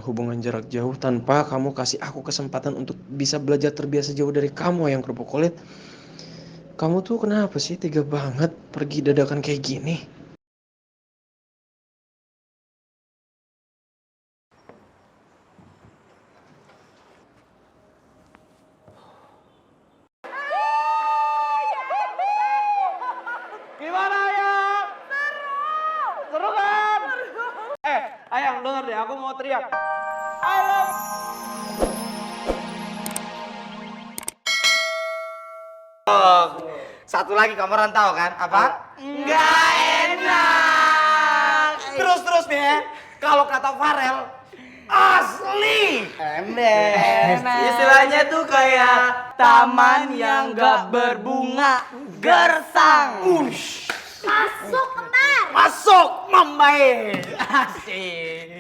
hubungan jarak jauh tanpa kamu kasih aku kesempatan untuk bisa belajar terbiasa jauh dari kamu yang kerupuk kulit. Kamu tuh kenapa sih tega banget pergi dadakan kayak gini? Gimana Ayang? Seru kan? Ayang denger deh, aku mau teriak. I love. Satu lagi kamu orang tahu kan? Apa? Nggak enak. Terus nih ya. Kalau kata Farel, asli. Ember. Istilahnya tuh kayak taman yang gak berbunga, gersang. Masuk bentar. Masuk, membaik. Asik.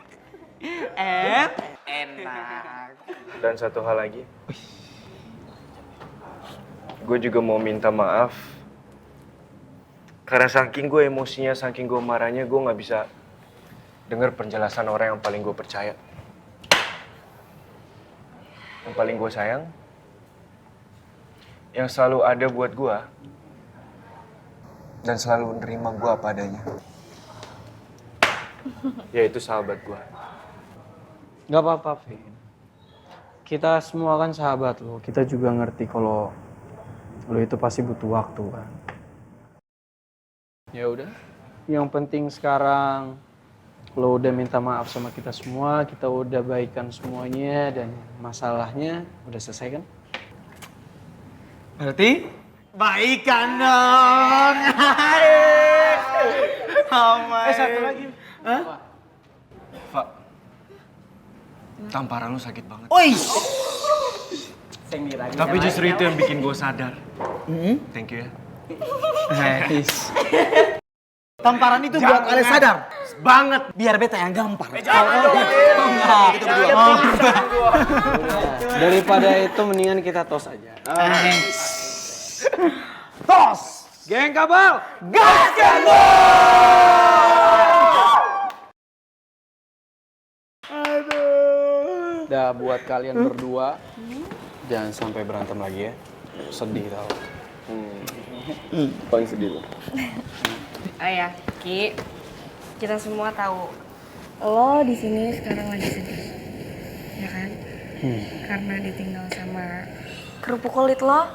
Enak. Dan satu hal lagi. Gue juga mau minta maaf. Karena saking gue emosinya, saking gue marahnya, gue gak bisa dengar penjelasan orang yang paling gue percaya. Yang paling gue sayang. Yang selalu ada buat gue. Dan selalu nerima gue apa adanya. Yaitu sahabat gue. Gak apa-apa, Vin. Kita semua kan sahabat lo. Kita juga ngerti kalau lo itu pasti butuh waktu kan. Ya udah. Yang penting sekarang lo udah minta maaf sama kita semua, kita udah baikan semuanya dan masalahnya udah selesai kan? Berarti baikan dong. Satu lagi. Pak, tamparan lu sakit banget. Oi. Tapi justru itu yang bikin gue sadar. Thank you ya. Tamparan itu buat Ale sadar. Banget. Biar beta yang gampar. Daripada itu mendingan kita tos aja. Tos. Geng kabel! Gaskan Udah buat kalian berdua, jangan sampai berantem lagi ya. Sedih tau. Paling sedih lo. Oh ya, Ki. Kita semua tahu lo di sini sekarang lagi sedih. Ya kan? Karena ditinggal sama kerupuk kulit lo.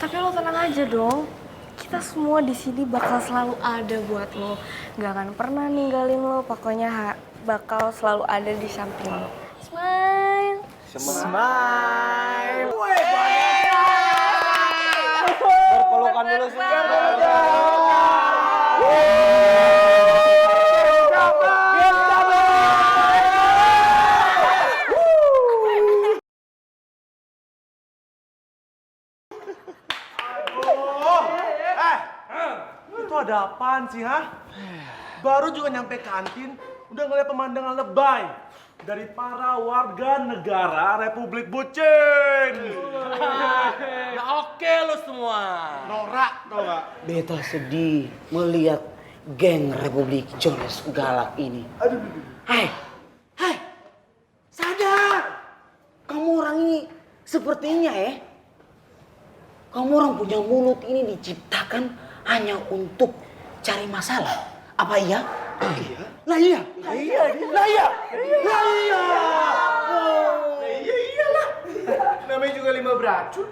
Tapi lo tenang aja dong. Kita semua di sini bakal selalu ada buat lo. Gak akan pernah ninggalin lo. Pokoknya bakal selalu ada di samping lo. Smile. Smile. Berpelukan dulu sih. Itu ada apaan sih, ha? Baru juga nyampe kantin, udah ngeliat pemandangan lebay dari para warga negara Republik Bucin. Ya oke lo semua. Norak, tau gak? Beta sedih melihat geng Republik Jones galak ini. Hai, sadar. Kamu orang ini sepertinya kamu orang punya mulut ini diciptakan hanya untuk cari masalah. Apa iya? Iya. Lah iya. Namanya juga 5 beracun.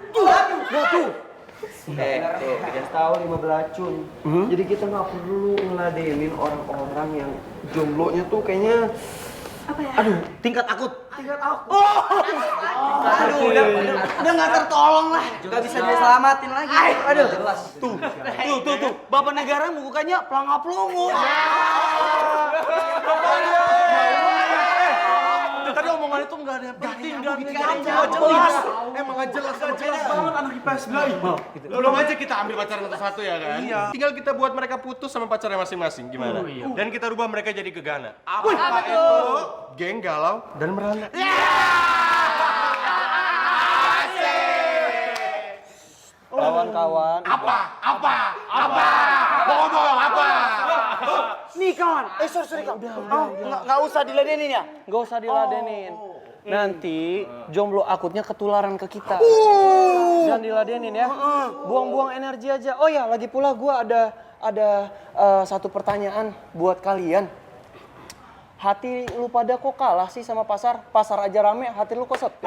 dikasih tahu 5 beracun. Jadi kita nggak perlu ngeladenin orang-orang yang jomblonya tuh kayaknya Aduh, tingkat akut. Aduh, udah nggak tertolong lah. Gak bisa diselamatin lagi. Aduh, tuh. Bapak negara mukanya pelangap-pelungu. Tadi omongan itu nggak ada yang penting, nggak jelas. Emang nggak jelas banget anak IPS bilang. Belum aja kita ambil pacaran satu-satu ya kan? Iya. Tinggal kita buat mereka putus sama pacarnya masing-masing, gimana? Dan kita rubah mereka jadi gegana. Apa itu? Geng galau dan merana. kawan-kawan. Apa? Ngomong apa? Ini Nih kawan, sorry kawan. Nggak usah diladenin ya? Nggak usah diladenin. Nanti jomblo akutnya ketularan ke kita. Jangan diladenin ya. Buang-buang energi aja. Oh ya, lagi pula gue ada satu pertanyaan buat kalian. Hati lu pada kok kalah sih sama pasar? Pasar aja rame, hati lu kok sepi?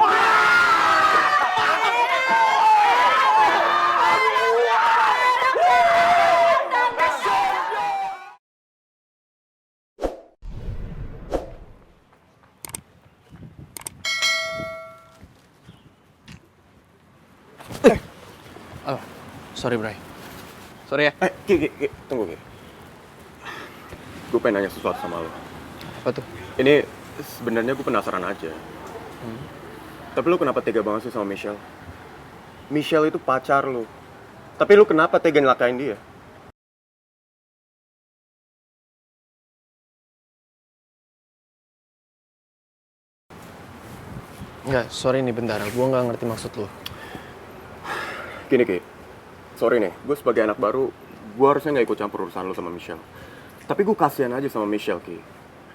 Oh, sorry Bray. Sorry ya. Ki, tunggu Ki. Gue pengen nanya sesuatu sama lo. Apa tuh? Ini sebenarnya gue penasaran aja. Tapi lo kenapa tega banget sih sama Michelle? Michelle itu pacar lo. Tapi lo kenapa tega nyelakain dia? Enggak, sorry nih bentar. Gue nggak ngerti maksud lu. Gini Ki, sorry nih, gue sebagai anak baru, gue harusnya nggak ikut campur urusan lo sama Michelle. Tapi gue kasihan aja sama Michelle Ki.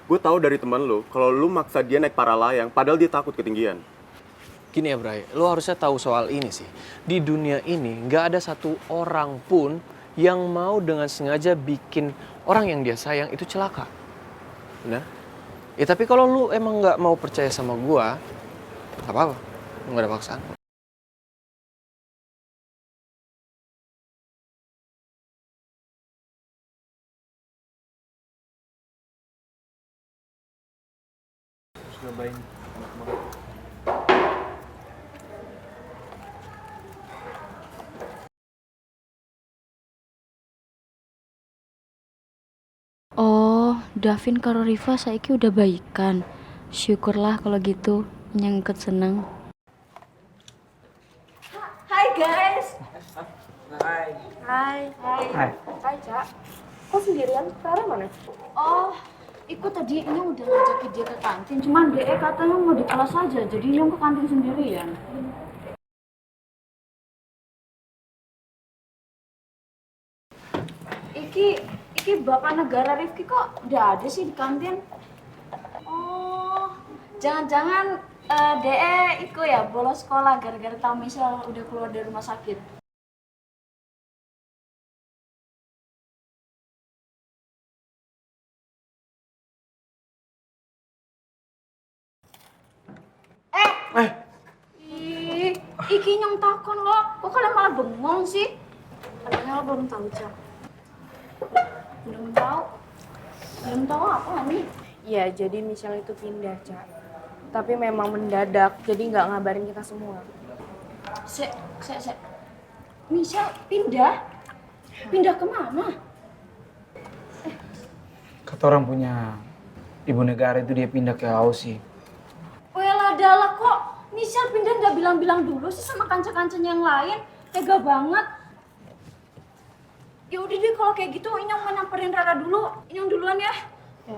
Gue tahu dari teman lo, kalau lo maksa dia naik para layang, padahal dia takut ketinggian. Gini ya Bray, lo harusnya tahu soal ini sih. Di dunia ini nggak ada satu orang pun yang mau dengan sengaja bikin orang yang dia sayang itu celaka. Benar? Ya tapi kalau lu emang nggak mau percaya sama gua, nggak apa-apa, nggak ada paksaan. Oh, Davin karo Riva saiki udah baikan. Syukurlah kalau gitu, nyangkut seneng. Hai guys. Hai. Hai Cak. Kok sendirian? Clara mana? Oh, ikut tadi Inyong udah ngajakin dia ke kantin, cuman dia katanya mau di kelas aja, jadi Inyong ke kantin sendirian. Iki bapak negara Rifki kok udah ada sih di kantin? Oh, jangan-jangan DE iku ya bolos sekolah gara-gara tahu Michelle udah keluar dari rumah sakit. Iki Nyong takon lo, kok kalian malah bengong sih? Padahal lo belum tahu, Cak. Belum tahu apa nih? Ya, jadi Michelle itu pindah, Cak. Tapi memang mendadak, jadi nggak ngabarin kita semua. Sek. Michelle pindah? Pindah kemana? Kata orang punya ibu negara itu dia pindah ke Aussie. Welah dalah kok Michelle pindah nggak bilang-bilang dulu sih sama kanca-kancanya yang lain. Tega banget. Ya udah deh kalau kayak gitu Inyong mau nyamperin Rara dulu. Inyong duluan ya. Ya.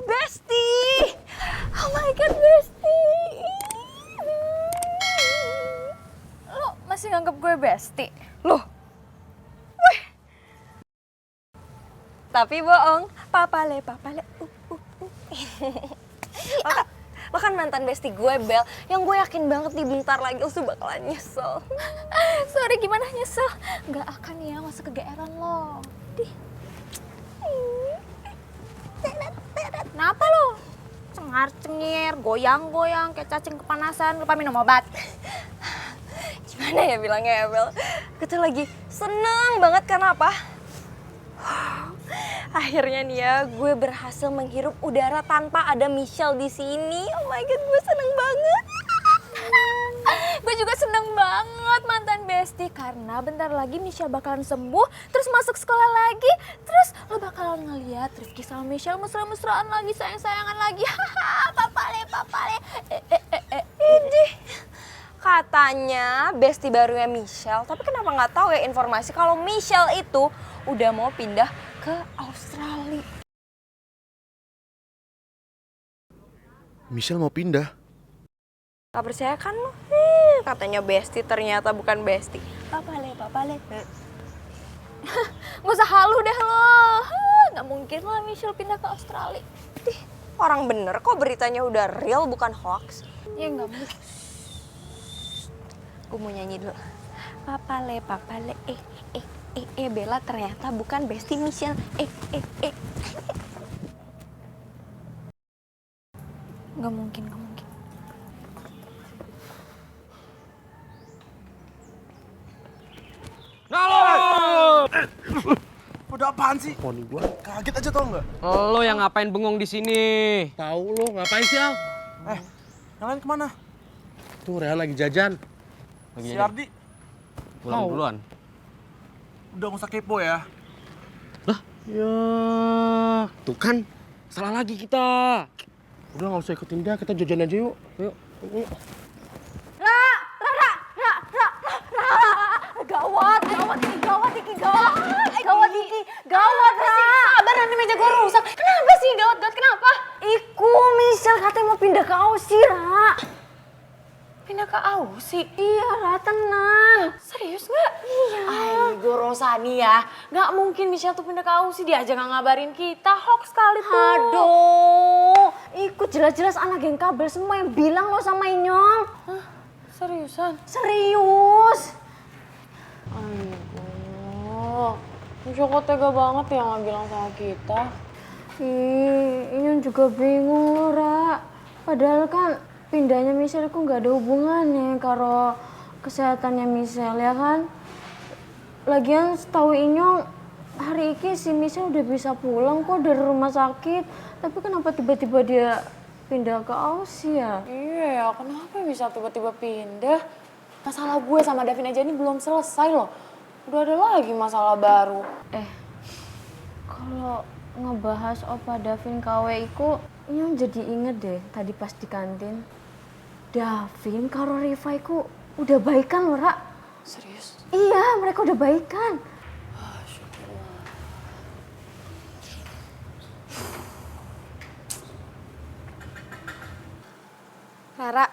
Besti! Oh my god, Besti! Lo masih nganggap gue Besti? Loh? Wih! Tapi bohong, papale. Lo kan mantan Besti gue, Bel. Yang gue yakin banget nih bentar lagi lo tuh bakalan nyesel. Sorry, gimana nyesel? Gak akan ya, masa kegeeran lo. Dih. Kenapa lo? Cengar-cengir, goyang-goyang, kayak cacing kepanasan, lupa minum obat. Gimana ya bilangnya ya, Bel? Gue tuh lagi seneng banget karena apa? Akhirnya nih ya, gue berhasil menghirup udara tanpa ada Michelle di sini. Oh my god, gue seneng banget. Gue juga seneng banget mantan Besti karena bentar lagi Michelle bakalan sembuh, terus masuk sekolah lagi, terus lo bakalan ngeliat Rifki sama Michelle mesra-mesraan lagi, sayang-sayangan lagi. Papale. Ini katanya Besti barunya Michelle, tapi kenapa nggak tahu ya informasi kalau Michelle itu udah mau pindah ke Australia. Michelle mau pindah. Gak percaya kan lo? Katanya bestie, ternyata bukan bestie. Papale. Gak usah halu deh lo. Gak mungkin lah Michelle pindah ke Australia. Ih, orang bener kok beritanya udah real bukan hoax. Ya gak mungkin. Gue mau nyanyi dulu. Papale, Bella ternyata bukan bestie Michelle. Gak mungkin. Udah apaan sih? Poni gua kaget aja tau nggak? Lo yang ngapain bengong di sini? Tahu lo ngapain sih Al? Yang lain kemana? Tuh Rehan lagi jajan. Si Ardi Pulang duluan. udah nggak usah kepo ya. Ya, tuh kan salah lagi kita. Udah nggak usah ikutin dia, kita jajan aja yuk. Yuk. Gawat sih. Sabar nanti meja gue rusak. Kenapa sih gawat? Kenapa? Iku Michelle katanya mau pindah ke Aussie, Ra. Pindah ke Aussie? Iya, Ra, tenang. Serius nggak? Iya. Ayo Rosani ya, nggak mungkin Michelle tuh pindah ke Aussie, dia aja nggak ngabarin kita, hoax kali tuh. Aduh, ikut jelas-jelas anak geng kabel semua yang bilang lo sama Inyong. Hah? Seriusan? Serius. Ayo, Michelle kok tega banget ya nggak bilang sama kita. Inyong juga bingung lo, Ra. Padahal kan pindahnya Michelle ku nggak ada hubungannya karo kesehatannya Michelle ya kan. Lagian setahu Inyong hari ini si Michelle udah bisa pulang kok dari rumah sakit. Tapi kenapa tiba-tiba dia pindah ke Aussie ya? Iya ya, kenapa bisa tiba-tiba pindah? Masalah gue sama Davin aja ini belum selesai loh. Udah ada lagi masalah baru. Kalau ngebahas Opa Davin KW iku, Inyong jadi inget deh tadi pas di kantin. Davin karo Riva iku udah baikan loh, Ra. Serius? Iya, mereka udah baikan. Rara,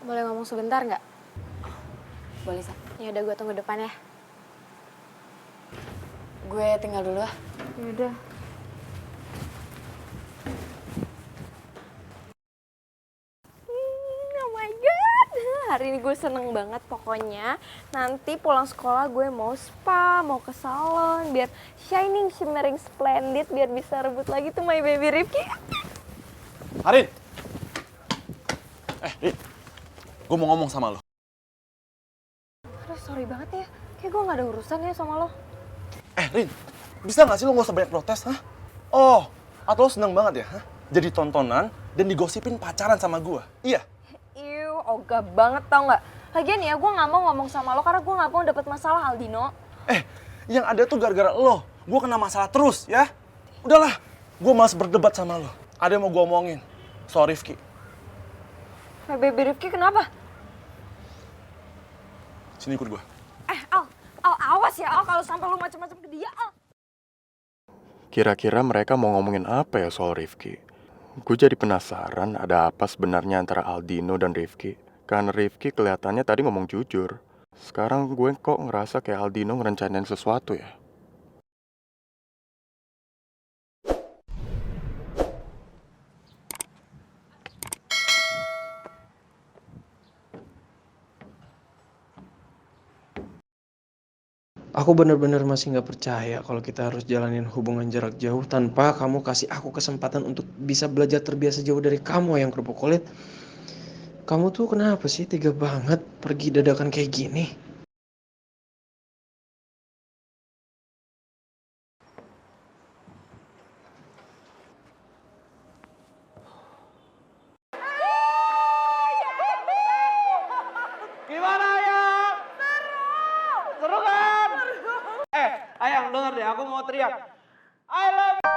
boleh ngomong sebentar nggak? Boleh, Sa. Ya udah, gue tunggu depan ya. Gue tinggal dulu ah. Yaudah. Oh my god, hari ini gue seneng banget pokoknya. Nanti pulang sekolah gue mau spa, mau ke salon, biar shining, shimmering, splendid, biar bisa rebut lagi tuh my baby Rifki. Arin! Rin, gue mau ngomong sama lo. Aduh, sorry banget ya, kayak gue gak ada urusan ya sama lo. Rin, bisa gak sih lo gak usah banyak protes, hah? Oh, atau lo seneng banget ya, hah? Jadi tontonan dan digosipin pacaran sama gue, iya? Iu, ogah banget tau gak? Lagian ya, gue gak mau ngomong sama lo karena gue gak mau dapet masalah, Aldino. Yang ada tuh gara-gara lo, gue kena masalah terus, ya? Udahlah, gue malas berdebat sama lo. Ada yang mau gue omongin, soal Rifki. My baby Rifki kenapa? Sini ikut gue. Al, awas ya Al kalau sampai lu macam-macam ke dia, Al. Kira-kira mereka mau ngomongin apa ya soal Rifki? Gue jadi penasaran ada apa sebenarnya antara Aldino dan Rifki. Karena Rifki kelihatannya tadi ngomong jujur. Sekarang gue kok ngerasa kayak Aldino ngerencanain sesuatu ya. Aku benar-benar masih nggak percaya kalau kita harus jalanin hubungan jarak jauh tanpa kamu kasih aku kesempatan untuk bisa belajar terbiasa jauh dari kamu yang kerupuk kulit. Kamu tuh kenapa sih tega banget pergi dadakan kayak gini? Gimana Ayang? Seru kan? Ayang denger deh, aku mau teriak. I love you.